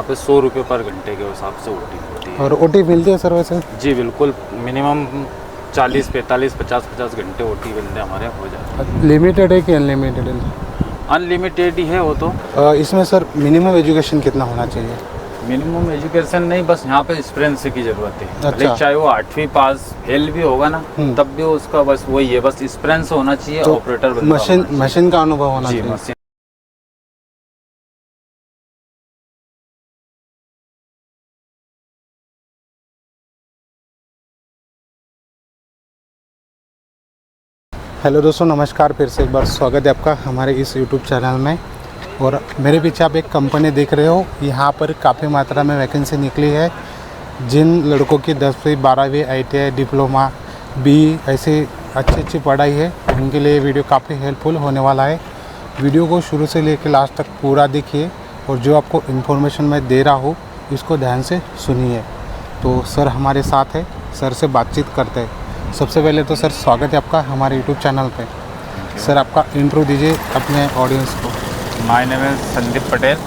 यहाँ पे 100 रुपये पर घंटे के हिसाब से ओटी होती है। और ओटी मिलती है सर वैसे? जी बिल्कुल, मिनिमम 40, 45, 50 घंटे ओटी बंदे हमारे यहाँ हो जाते हैं। लिमिटेड है कि अनलिमिटेड है? अनलिमिटेड ही है वो तो। इसमें सर मिनिमम एजुकेशन कितना होना चाहिए? मिनिमम एजुकेशन नहीं, बस यहाँ पे एक्सपीरियंस की ज़रूरत है। अच्छा। भले चाहे वो 8वीं पास फेल भी होगा ना, तब भी उसका बस वही है, बस एक्सपीरियंस होना चाहिए। तो ऑपरेटर मशीन का अनुभव होना जी चाहिए। मशीन। हेलो दोस्तों, नमस्कार। फिर से एक बार स्वागत है आपका हमारे इस यूट्यूब चैनल में। और मेरे पीछे आप एक कंपनी देख रहे हो। यहाँ पर काफ़ी मात्रा में वैकेंसी निकली है। जिन लड़कों की 10वीं 12वीं ITI डिप्लोमा BE ऐसी अच्छी पढ़ाई है, उनके लिए वीडियो काफ़ी हेल्पफुल होने वाला है। वीडियो को शुरू से लेकर लास्ट तक पूरा देखिए और जो आपको इन्फॉर्मेशन मैं दे रहा हूँ इसको ध्यान से सुनिए। तो सर हमारे साथ है, सर से बातचीत करते हैं। सबसे पहले तो सर स्वागत है आपका हमारे यूट्यूब चैनल पे। सर आपका इंट्रो दीजिए अपने ऑडियंस को। माय नेम है संदीप पटेल।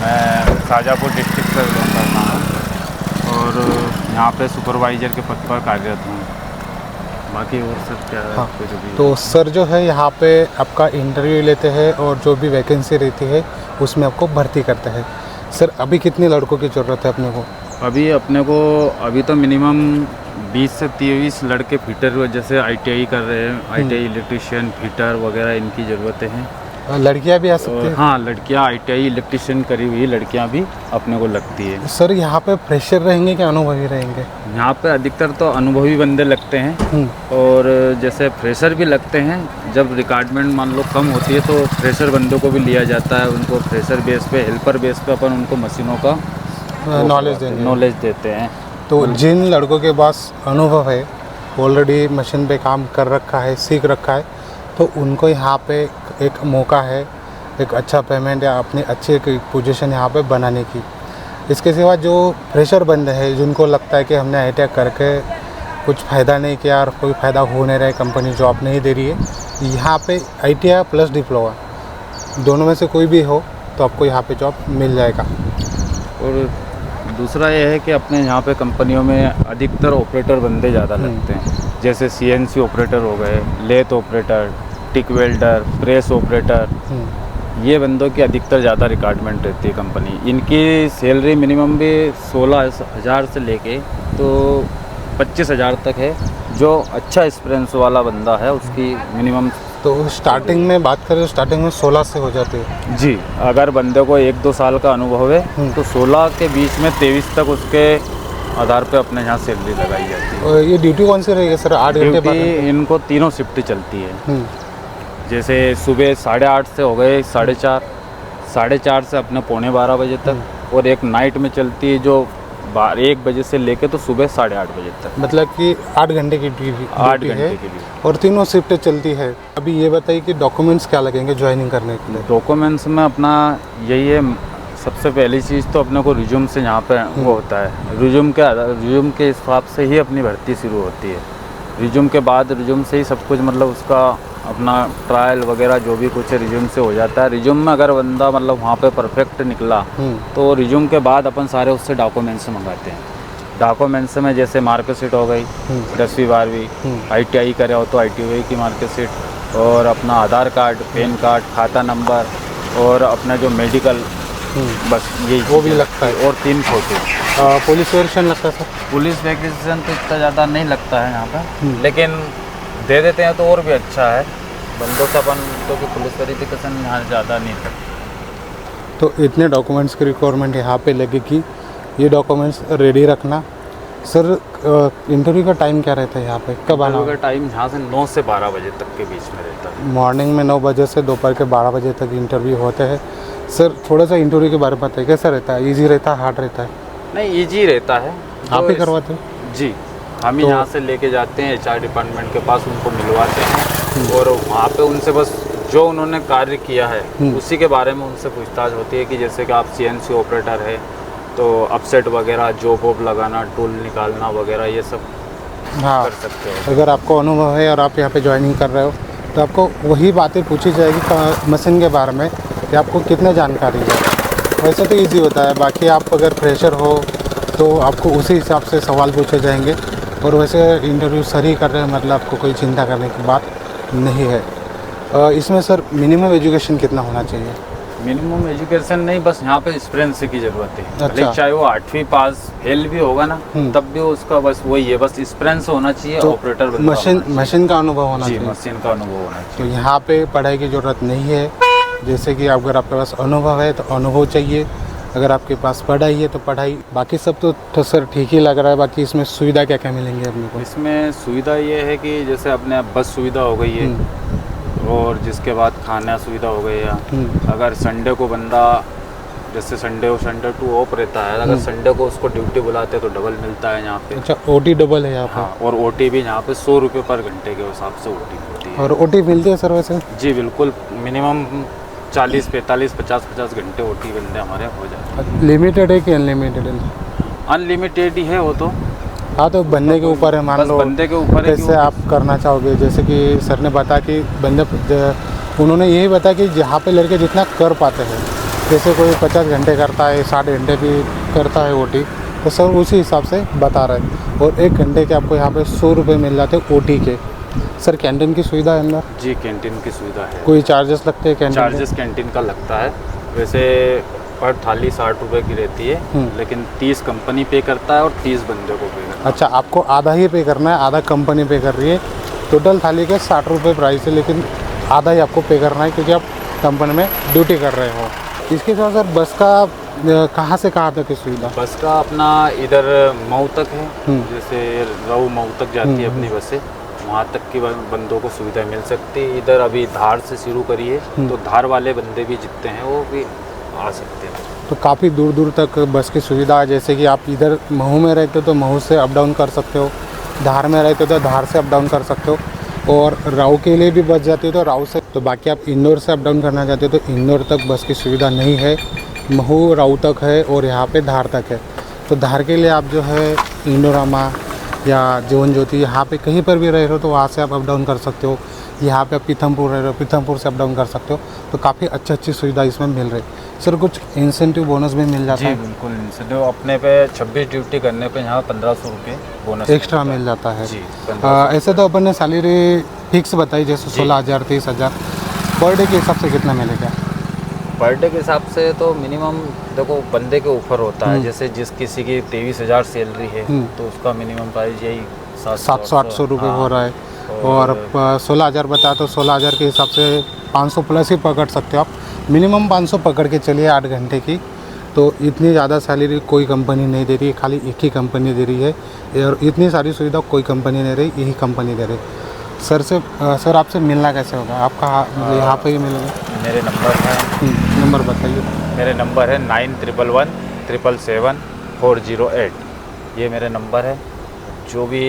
मैं शाजापुर डिस्ट्रिक्ट से बिलोंग करता हूँ और यहाँ पे सुपरवाइज़र के पद पर कार्यरत हूँ। बाकी और सब क्या हाँ, कुछ भी। तो सर जो है यहाँ पे आपका इंटरव्यू लेते हैं और जो भी वैकेंसी रहती है उसमें आपको भर्ती करते हैं। सर अभी कितने लड़कों की ज़रूरत है अपने को? अभी तो मिनिमम 20 से 23 लड़के फिटर जैसे ITI कर रहे हैं। ITI इलेक्ट्रिशियन, फिटर वगैरह इनकी ज़रूरतें हैं। लड़कियाँ भी आ सकती हैं? हाँ, लड़कियाँ ITI इलेक्ट्रिशियन करी हुई लड़कियाँ भी अपने को लगती है। सर यहाँ पे फ्रेशर रहेंगे कि अनुभवी रहेंगे? यहाँ पे अधिकतर तो अनुभवी बंदे लगते हैं और जैसे फ्रेशर भी लगते हैं। जब रिक्वायरमेंट मान लो कम होती है तो फ्रेशर बंदों को भी लिया जाता है। उनको फ्रेशर बेस पे, हेल्पर बेस पे अपन उनको मशीनों का नॉलेज देते हैं। तो जिन लड़कों के पास अनुभव है, ऑलरेडी मशीन पे काम कर रखा है, सीख रखा है, तो उनको यहाँ पे एक मौका है, एक अच्छा पेमेंट या अपनी अच्छी एक पोजीशन यहाँ पे बनाने की। इसके सिवा जो फ्रेशर बंदे हैं जिनको लगता है कि हमने ITI करके कुछ फ़ायदा नहीं किया और कोई फ़ायदा हो नहीं रहा है, कंपनी जॉब नहीं दे रही है, यहाँ पे ITI प्लस डिप्लोमा दोनों में से कोई भी हो तो आपको यहाँ पे जॉब मिल जाएगा। और दूसरा ये है कि अपने यहाँ पे कंपनियों में अधिकतर ऑपरेटर बंदे ज़्यादा लगते हैं। जैसे CNC ऑपरेटर हो गए, लेथ ऑपरेटर, टिक वेल्डर, प्रेस ऑपरेटर, ये बंदों की अधिकतर ज़्यादा रिक्वायरमेंट रहती है कंपनी। इनकी सैलरी मिनिमम भी 16,000 से लेके तो 25,000 तक है। जो अच्छा एक्सपीरियंस वाला बंदा है उसकी मिनिमम। तो स्टार्टिंग में बात करें तो स्टार्टिंग में 16 से हो जाती है जी। अगर बंदे को 1-2 साल का अनुभव है तो 16 के बीच में 23 तक उसके आधार पे अपने यहाँ सैलरी लगाई जाती है। और ये ड्यूटी कौन सी रहेगी सर? 8 घंटे? ड्यूटी इनको तीनों शिफ्ट चलती है। जैसे सुबह 8:30 से हो गए 4:30, 4:30 से अपने 11:45 बजे तक। और एक नाइट में चलती है जो 1 बजे से लेके तो सुबह 8:30 बजे तक। मतलब कि 8 घंटे की ड्यूटी 8 घंटे है के लिए। और तीनों शिफ्ट चलती है। अभी ये बताइए कि डॉक्यूमेंट्स क्या लगेंगे ज्वाइनिंग करने के लिए? डॉक्यूमेंट्स में अपना यही है, सबसे पहली चीज़ तो अपने को रिज्यूम से यहाँ पे वो होता है। रिज्यूम के हिसाब से ही अपनी भर्ती शुरू होती है। रिज्यूम के बाद रिज्यूम से ही सब कुछ, मतलब उसका अपना ट्रायल वगैरह जो भी कुछ है रिज्यूम से हो जाता है। रिज्यूम में अगर बंदा मतलब वहाँ पे परफेक्ट निकला तो रिज्यूम के बाद अपन सारे उससे डॉक्यूमेंट्स मंगाते हैं। डॉक्यूमेंट्स में जैसे मार्कशीट हो गई 10वीं 12वीं, ITI करे हो तो ITI की मार्कशीट, और अपना आधार कार्ड, पैन कार्ड, खाता नंबर, और अपना जो मेडिकल, बस यही वो भी लगता है। और 3 फोटो। पुलिस वेरिफिकेशन लगता है सर? पुलिस वेरिफिकेशन तो इतना ज़्यादा नहीं लगता है यहाँ पर, लेकिन दे देते हैं तो और भी अच्छा है बंदों से अपन, क्योंकि पुलिस वेरिफिकेशन यहाँ ज़्यादा नहीं करते। तो इतने डॉक्यूमेंट्स की रिक्वायरमेंट यहाँ पे लगेगी। ये डॉक्यूमेंट्स रेडी रखना। सर इंटरव्यू का टाइम क्या रहता है यहाँ पे? कब आना? इंटरव्यू का टाइम यहाँ से 9 से 12 बजे तक के बीच में रहता है। मॉर्निंग में 9 बजे से दोपहर के 12 बजे तक इंटरव्यू होते हैं। सर थोड़ा सा इंटरव्यू के बारे में बताइए, कैसा रहता है? ईजी रहता है, हार्ड रहता है? नहीं, ईजी रहता है। आप ही करवाते हैं? जी, हम ही यहाँ से लेके जाते हैं HR डिपार्टमेंट के पास, उनको मिलवाते हैं और वहाँ पे उनसे बस जो उन्होंने कार्य किया है उसी के बारे में उनसे पूछताछ होती है कि जैसे कि आप CNC ऑपरेटर है तो अपसेट वगैरह, जॉब वॉब लगाना, टूल निकालना वगैरह, ये सब कर सकते हो। अगर आपको अनुभव है और आप यहाँ पे ज्वाइनिंग कर रहे हो तो आपको वही बातें पूछी जाएगी मशीन के बारे में कि आपको कितने जानकारी है। वैसे तो इजी होता है, बाकी आप अगर फ्रेशर हो तो आपको उसी हिसाब से सवाल पूछे जाएंगे। और वैसे इंटरव्यू सर ही कर रहे हैं, मतलब आपको कोई चिंता करने की बात नहीं है। इसमें सर मिनिमम एजुकेशन कितना होना चाहिए? मिनिमम एजुकेशन नहीं, बस यहाँ पे एक्सपीरियंस की ज़रूरत है। अच्छा। भले चाहे वो 8वीं पास फेल भी होगा ना, तब भी उसका बस वही है, बस एक्सपीरियंस होना चाहिए। तो ऑपरेटर बनना मशीन का अनुभव होना जी, चाहिए। मशीन का अनुभव होना चाहिए। तो यहाँ पे पढ़ाई की ज़रूरत नहीं है। जैसे कि अगर आपके पास अनुभव है तो अनुभव चाहिए, अगर आपके पास पढ़ाई है तो पढ़ाई। बाकी सब तो सर ठीक ही लग रहा है। बाकी इसमें सुविधा क्या क्या मिलेंगी अपने को? इसमें सुविधा ये है कि जैसे अपने बस सुविधा हो गई है, और जिसके बाद खाना सुविधा हो गई है। अगर संडे को बंदा, जैसे संडे टू ऑफ रहता है, अगर संडे को उसको ड्यूटी बुलाते हैं तो डबल मिलता है यहाँ पे। अच्छा, ओटी डबल है यहाँ पे? हाँ, और ओटी भी यहाँ पे 100 रुपये पर घंटे के हिसाब से ओटी मिलती है। और ओटी मिलती है सर वैसे? जी बिल्कुल, मिनिमम 40, 45, 50 घंटे ओटी बंदे हमारे हो जाते हैं। लिमिटेड है कि अनलिमिटेड है? अनलिमिटेड ही है वो तो। हाँ, तो बंदे के ऊपर है, मान बस लो बंदे के ऊपर है कि कैसे आप करना चाहोगे। जैसे कि सर ने बताया कि उन्होंने यही बताया कि जहाँ पे लड़के जितना कर पाते हैं, जैसे कोई 50 घंटे करता है, 60 घंटे भी करता है ओटी, तो सर उसी हिसाब से बता रहे हैं। और 1 घंटे के आपको यहाँ पे 100 रुपये मिल जाते हैं ओटी के। सर कैंटीन की सुविधा है अंदर? जी, कैंटीन की सुविधा है। कोई चार्जेस लगते हैं कैंटीन? चार्जेस कैंटीन का लगता है। वैसे पर थाली 60 रुपये की रहती है, लेकिन 30 कंपनी पे करता है और 30 बंदे को पे करना है। अच्छा, आपको आधा ही पे करना है, आधा कंपनी पे कर रही है। टोटल थाली के 60 रुपये प्राइस है, लेकिन आधा ही आपको पे करना है क्योंकि आप कंपनी में ड्यूटी कर रहे हो। इसके साथ सर बस का कहाँ से कहाँ तक की सुविधा? बस का अपना इधर मऊ तक है, जैसे रऊ मऊ तक जाती है अपनी बसें, वहाँ तक की बंदों को सुविधा मिल सकती है। इधर अभी धार से शुरू करी है, तो धार वाले बंदे भी जितने हैं वो भी आ सकते हैं। तो काफ़ी दूर दूर तक बस की सुविधा है। जैसे कि आप इधर महू में रहते हो तो महू से अप डाउन कर सकते हो, धार में रहते हो तो धार से अप डाउन कर सकते हो, और राव के लिए भी बस जाती है तो राव से। तो बाकी आप इंदौर से अप डाउन करना चाहते हो तो इंदौर तक बस की सुविधा नहीं है, महू राव तक है और यहाँ पे धार तक है। तो धार के लिए आप जो है इंडोरामा या जीवन ज्योति, यहाँ पे कहीं पर भी रह रहे हो तो वहाँ से आप अप डाउन कर सकते हो। यहाँ पे आप पीथमपुर रह रहे हो, पीथमपुर से अप डाउन कर सकते हो। तो काफ़ी अच्छी सुविधा इसमें मिल रही है। सर कुछ इंसेंटिव बोनस भी मिल जाता है? जी बिल्कुल, इंसेंटिव अपने पे 26 ड्यूटी करने पे यहाँ 1500 रुपये बोनस एक्स्ट्रा मिल जाता है जी। ऐसे तो अपन ने सैलरी फिक्स बताई, जैसे 16,000 30,000 पर डे के हिसाब से कितना मिलेगा? पर डे के हिसाब से तो मिनिमम देखो बंदे के ऊपर होता है। जैसे जिस किसी की 23,000 सैलरी है तो उसका मिनिमम प्राइस यही 700-800 रुपये हो रहा है। और 16,000 बताया तो 16,000 के हिसाब से 500 प्लस ही पकड़ सकते हो आप। मिनिमम 500 पकड़ के चलिए 8 घंटे की। तो इतनी ज़्यादा सैलरी कोई कंपनी नहीं दे रही है, खाली एक ही कंपनी दे रही है। और इतनी सारी सुविधा कोई कंपनी नहीं रही, यही कंपनी दे रही। सर आपसे मिलना कैसे होगा? आपका यहाँ पे ही मिलेगा? मेरे नंबर है, नंबर बताइए। मेरे नंबर है 9111 777 408। ये मेरे नंबर है। जो भी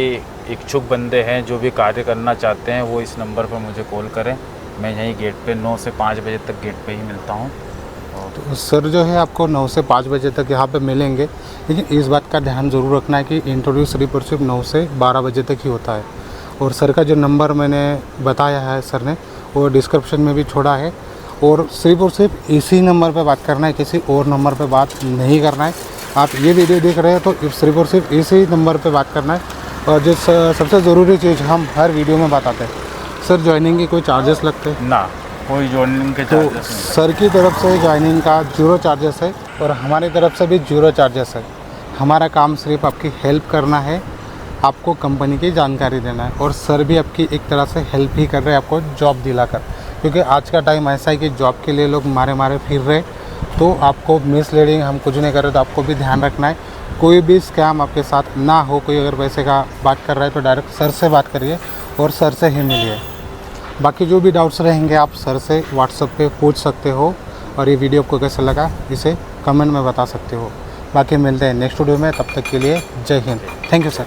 इच्छुक बंदे हैं, जो भी कार्य करना चाहते हैं, वो इस नंबर पर मुझे कॉल करें। मैं यहीं गेट पे 9 से 5 बजे तक गेट पे ही मिलता हूँ। तो सर जो है आपको 9 से 5 बजे तक यहाँ पे मिलेंगे, लेकिन इस बात का ध्यान ज़रूर रखना है कि इंट्रोड्यूस सिर्फ और सिर्फ 9 से 12 बजे तक ही होता है। और सर का जो नंबर मैंने बताया है सर ने, वो डिस्क्रिप्शन में भी छोड़ा है। और सिर्फ इसी नंबर पे बात करना है, किसी और नंबर पे बात नहीं करना है। आप ये वीडियो देख रहे हो तो सिर्फ और सिर्फ इसी नंबर पे बात करना है। और जो सबसे ज़रूरी चीज़ हम हर वीडियो में बताते हैं, सर ज्वाइनिंग के कोई चार्जेस लगते हैं? ना, कोई ज्वाइनिंग के तो चार्जेस नहीं। सर की तरफ से ज्वाइनिंग का 0 चार्जेस है और हमारी तरफ से भी 0 चार्जेस है। हमारा काम सिर्फ आपकी हेल्प करना है, आपको कंपनी की जानकारी देना है। और सर भी आपकी एक तरह से हेल्प ही कर रहे हैं आपको जॉब दिलाकर, क्योंकि आज का टाइम ऐसा है कि जॉब के लिए लोग मारे फिर रहे। तो आपको मिसलीडिंग हम कुछ नहीं कर रहे, तो आपको भी ध्यान रखना है कोई भी स्कैम आपके साथ ना हो। कोई अगर पैसे का बात कर रहा है तो डायरेक्ट सर से बात करिए और सर से ही मिलिए। बाकी जो भी डाउट्स रहेंगे आप सर से व्हाट्सएप पे पूछ सकते हो। और ये वीडियो आपको कैसा लगा इसे कमेंट में बता सकते हो। बाकी मिलते हैं नेक्स्ट वीडियो में, तब तक के लिए जय हिंद। Thank you sir.